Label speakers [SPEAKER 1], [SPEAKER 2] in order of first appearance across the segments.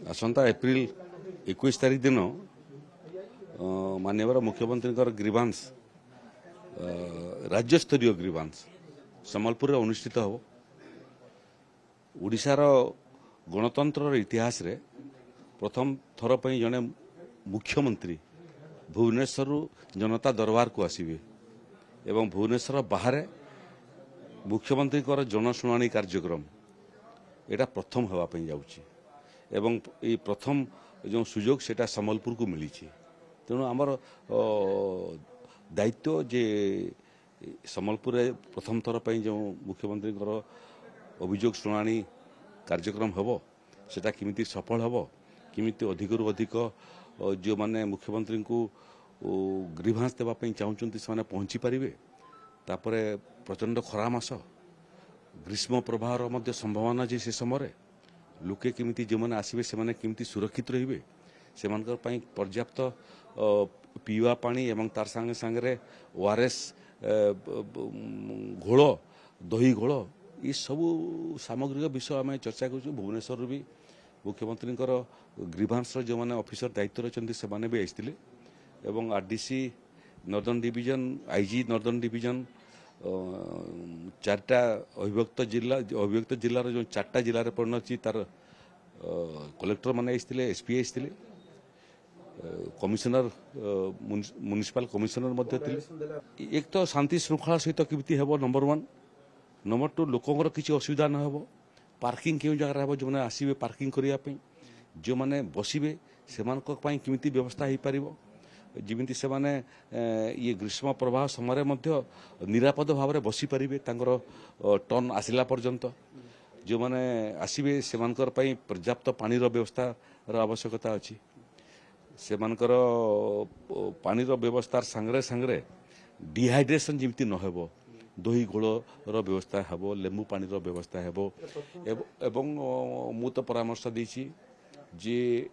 [SPEAKER 1] आसंता April 21 तारीख दिन माननीय मुख्यमंत्री ग्रीवांस राज्यस्तरीय ग्रीवांस सम्बलपुर अनुष्ठित हो। ओडिशार गणतंत्र इतिहास रे प्रथम थर पर जड़े मुख्यमंत्री भुवनेश्वर जनता दरबार को आसवे एवं भुवनेश्वर बाहर मुख्यमंत्री जनशुणाणी कार्यक्रम यहाँ प्रथम होगापी जाऊँगी एवं ये प्रथम जो सुजोग सेटा सम्बलपुर को मिली। तेणु आमर दायित्व जे सम्बलपुर प्रथम थर पर जो मुख्यमंत्री अभियोग शुणाणी कार्यक्रम हम सेटा किमिति सफल हम किमिति अधिकरू अधिक जो माने मुख्यमंत्री को ग्रीवांस देवाई चाहूँगी से पहुँची पारे। तापर प्रचंड खरा मास ग्रीष्म प्रवाहर संभावना जे से समय लोके किमिति जो मैंने आसवे से किमिति सुरक्षित रहिबे से पर्याप्त पीवा पानी एवं तार संगे संगे ओआरएस घोल दही घोल ये सबू सामग्रिक विषय आम चर्चा कर। भुवनेश्वर भी मुख्यमंत्री ग्रीवांस जो मैंने ऑफिसर दायित्व अच्छा से भी आसते एवं RDC northern division IG northern division चार्टा अविभक्त जिलार जो चार्टा जिले परिणत तार कलेक्टर माने आसते एसपी आसते कमिशनर म्युनिसिपल कमिशनर एक तो शांति श्रृंखला सहित केमती हे नंबर 1 नंबर 2 लोकंर किसी असुविधा न हो। पार्किंग क्यों जगह हे जो मैंने आसवे पार्किंग करने जो मैंने बसवे से केमती व्यवस्था हो पार जमी से माने ये ग्रीष्म प्रवाह समय निरापद भाव में बसी पारे टर्न आसला पर्यंत जो मैंने आसवे से पर्याप्त पानी व्यवस्था आवश्यकता अच्छी से पानी व्यवस्था सांगे सांगे डिहाइड्रेशन जमी न हो दही घोल व्यवस्था हे लेंबू पानी व्यवस्था हे मु तो परामर्श देछि जे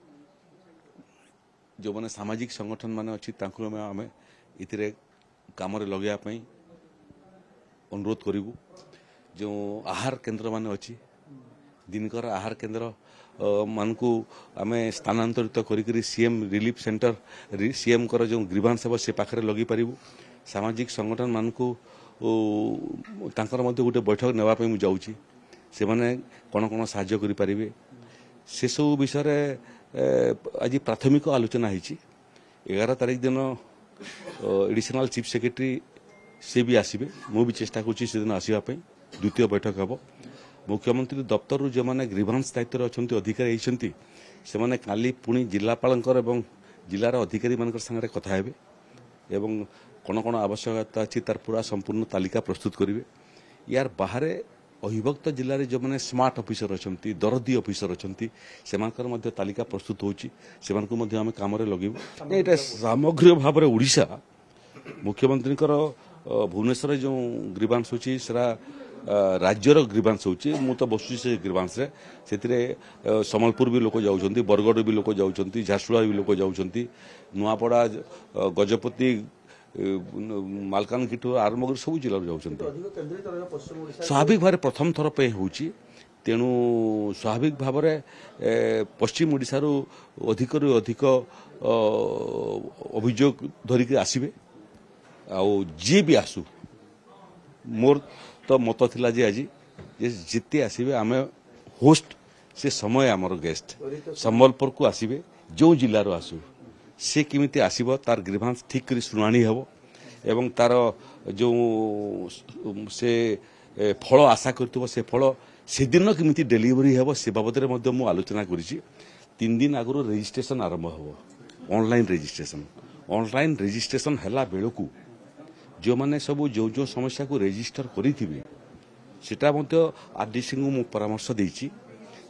[SPEAKER 1] जो मैंने सामाजिक संगठन माने अच्छी आम इतरे काम लगे अनुरोध करूँ। जो आहार केन्द्र मान अच्छी दिनकर आहार केन्द्र मान को आम स्थानांतरित करी सीएम रिलीफ सेंटर सीएम कर जो ग्रीवांस हे से पाखे लगे पारू। सामाजिक संगठन मान को गोटे बैठक नापी मुझे से मैंने कौन कौन साहाय्य करें से सब विषय आज प्राथमिक आलोचना होती। 11 तारीख दिन एडिशनल चीफ सेक्रेटरी से भी आसवे मु भी चेष्टा कर आसवाई द्वितीय बैठक हम। मुख्यमंत्री दफ्तर जो मैंने ग्रीवांस दायित्व अच्छा अधिकारी होती से मैंने काली पुणी जिलापाल जिलार अधिकारी मान सागर कथा हे एवं कौन कौन आवश्यकता अच्छी तार पूरा संपूर्ण तालिका प्रस्तुत करेंगे। यार बाहर अविभक्त जिले में जो मैंने स्मार्ट ऑफिसर अच्छा दरदी ऑफिसर अच्छा तालिका प्रस्तुत होमें कम लगे ये सामग्रिक भाव में ओडिशा मुख्यमंत्री भुवनेश्वर जो ग्रीवांस होची सेरा राज्यर ग्रीवांस होची मु तो बसुची से ग्रीवांस रे से सम्बलपुर भी लोक जाउछंती बरगढ़ भी लोक जाउछंती झारसुगुड़ा भी लोक जाउछंती नुआपड़ा गजपति मालकानगिरी आरंभ कर सब जिले जाउछंती स्वाभाविक भाव प्रथम थर पे होची। तेणु स्वाभाविक भाव में पश्चिम ओडिशार अधिक अधिक अभियोग धरिक आसवे जी भी आसू मोर तो मत थिला जे आज जिते आसवे आम होस्ट से समय आमर गेस्ट सम्बलपुर को आसवे जो जिलार आसू से किमिति आसीबो तार ग्रीवांस ठीक करी शुणाणी हेबो एवं तार जो से फल आशा करथबो से फल से दिन किमिति डेलीवरी हेबो से बाबद रे मु आलोचना करिछि। 3 दिन आगु रजिस्ट्रेशन आरंभ हेबो ऑनलाइन रजिस्ट्रेशन हला बेलकू जो माने सब जो समस्या को रजिस्टर करिथिबे सेटा मध्य आरडीसी को मु परामर्श देछि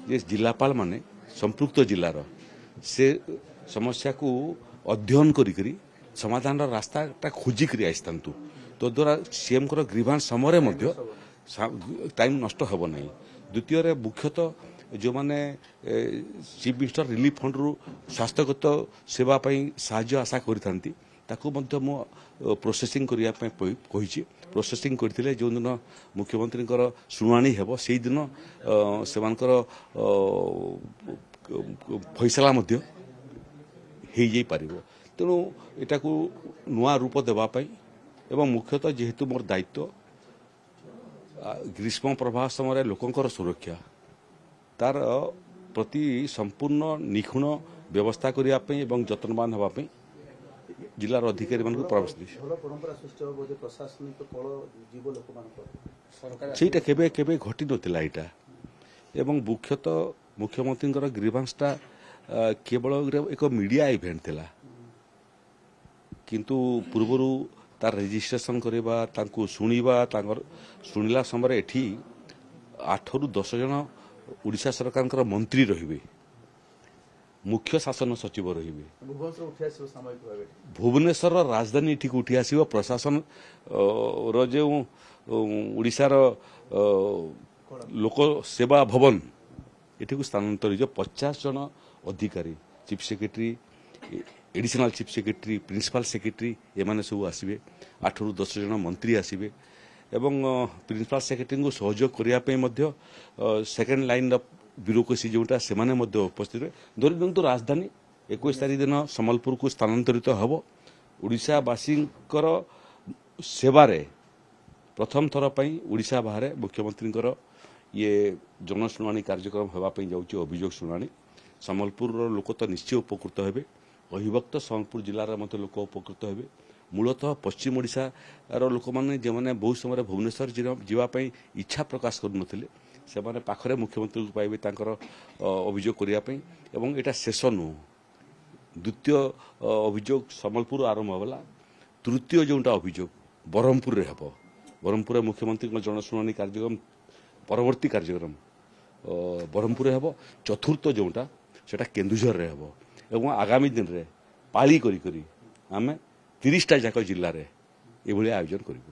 [SPEAKER 1] जे जिलापाल माने संपृक्त जिलार से समस्या को अध्ययन करी समाधान रास्ता खोजिक आसता तो द्वारा सीएम को ग्रीवांस समय टाइम नष्ट हेब ना। द्वितीय मुख्यतः जो मैंने चीफ मिनिस्टर रिलीफ फंड रु स्वास्थ्यगत सेवाई साहाय्य आशा करी प्रोसेसिंग करने प्रोसेसिंग करते जो दिन मुख्यमंत्री शुणाणी हेब से दिन से ଫଇସଲା ମଧ୍ୟ ହେଇଯାଇ ପାରିବ। ତେଣୁ ଏଟାକୁ ନୂଆ ରୂପ ଦେବା ପାଇଁ ଏବଂ ମୁଖ୍ୟତଃ ଯେହେତୁ ମୋର ଦାୟିତ୍ୱ ଗ୍ରୀଷ୍ମ ପ୍ରବାହ ସମୟରେ ଲୋକଙ୍କର ସୁରକ୍ଷା ତାର ପ୍ରତି ସମ୍ପୂର୍ଣ୍ଣ ନିଖୁଣ ବ୍ୟବସ୍ଥା କରିବା ପାଇଁ ଏବଂ ଯତ୍ନବାନ ହେବା ପାଇଁ ଜିଲ୍ଲାର ଅଧିକାରୀମାନଙ୍କୁ ପରାମର୍ଶ ଦେଇଛି। ସେଇଟା କେବେ କେବେ ଘଟି ନଥିଲା ଏଇଟା ଏବଂ ମୁଖ୍ୟତଃ ମୁଖ୍ୟମନ୍ତ୍ରୀଙ୍କର ଗ୍ରିଭାନ୍ସଟା କେବଳ ଏକ ମିଡ଼ିଆ ଇଭେଣ୍ଟ ଥିଲା, କିନ୍ତୁ ପୂର୍ବରୁ ତାର ରେଜିଷ୍ଟ୍ରେସନ କରିବା ତାଙ୍କୁ ଶୁଣିବା ତାଙ୍କର ଶୁଣିଲା ସମୟରେ ଏଠି 8ରୁ 10 ଜଣ ଓଡ଼ିଶା ସରକାରଙ୍କର ମନ୍ତ୍ରୀ ରହିବେ, ମୁଖ୍ୟ ଶାସନ ସଚିବ ରହିବେ। ଭୁବନେଶ୍ୱରର ରାଜଧାନୀ ଏଠିକୁ ଉଠି ଆସିବ। ପ୍ରଶାସନର ଯେଉଁ ଓଡ଼ିଶାର ଲୋକ ସେବା ଭବନ ଏଠିକୁ ସ୍ଥାନାନ୍ତରିତ 50 ଜଣ ଅଧିକାରୀ chief secretary additional chief secretary principal secretary ଏମାନେ ସବୁ ଆସିବେ। 8ରୁ 10 ଜଣ ମନ୍ତ୍ରୀ ଆସିବେ ଏବଂ ପ୍ରିନ୍ସିପାଲ ସେକ୍ରେଟାରୀଙ୍କୁ ସହଯୋଗ କରିବା ପାଇଁ ମଧ୍ୟ ସେକେଣ୍ଡ ଲାଇନ୍ର ବ୍ୟୁରୋକ୍ରେସି ଯେଉଁଟା ସେମାନେ ମଧ୍ୟ ଉପସ୍ଥିତ। ଧରି ନିଅନ୍ତୁ ରାଜଧାନୀ 21 ତାରିଖ ଦିନ ସମ୍ବଲପୁରକୁ ସ୍ଥାନାନ୍ତରିତ ହେବ। ଓଡ଼ିଶାବାସୀଙ୍କର ସେବାରେ ପ୍ରଥମ ଥର ପାଇଁ ଓଡ଼ିଶା ବାହାରେ ମୁଖ୍ୟମନ୍ତ୍ରୀଙ୍କର ଇଏ ଜନଶୁଣାଣି କାର୍ଯ୍ୟକ୍ରମ ହେବା ପାଇଁ ଯାଉଛି, ଅଭିଯୋଗ ଶୁଣାଣି। ସମ୍ବଲପୁରର ଲୋକ ତ ନିଶ୍ଚୟ ଉପକୃତ ହେବେ, ଅବିଭକ୍ତ ସମ୍ବଲପୁର ଜିଲ୍ଲାର ମଧ୍ୟ ଲୋକ ଉପକୃତ ହେବେ। ମୂଳତଃ ପଶ୍ଚିମ ଓଡ଼ିଶାର ଲୋକମାନେ ଯେଉଁମାନେ ବହୁ ସମୟରେ ଭୁବନେଶ୍ୱର ଯିବା ପାଇଁ ଇଚ୍ଛା ପ୍ରକାଶ କରୁନଥିଲେ ସେମାନେ ପାଖରେ ମୁଖ୍ୟମନ୍ତ୍ରୀଙ୍କୁ ପାଇବେ ତାଙ୍କର ଅଭିଯୋଗ କରିବା ପାଇଁ। ଏବଂ ଏଇଟା ଶେଷ ନୁହଁ, ଦ୍ୱିତୀୟ ଅଭିଯୋଗ ସମ୍ବଲପୁର ଆରମ୍ଭ ହେଲା। ତୃତୀୟ ଯେଉଁଟା ଅଭିଯୋଗ ବ୍ରହ୍ମପୁରରେ ହେବ। ବ୍ରହ୍ମପୁରରେ ମୁଖ୍ୟମନ୍ତ୍ରୀଙ୍କ ଜନଶୁଣାଣି କାର୍ଯ୍ୟକ୍ରମ ପରବର୍ତ୍ତୀ କାର୍ଯ୍ୟକ୍ରମ ବ୍ରହ୍ମପୁରରେ ହେବ। ଚତୁର୍ଥ ଯେଉଁଟା ସେଟା କେନ୍ଦୁଝରରେ ହେବ ଏବଂ ଆଗାମୀ ଦିନରେ ପାଳି କରି ଆମେ 30ଟା ଯାକ ଜିଲ୍ଲାରେ ଏଭଳି ଆୟୋଜନ କରିବୁ।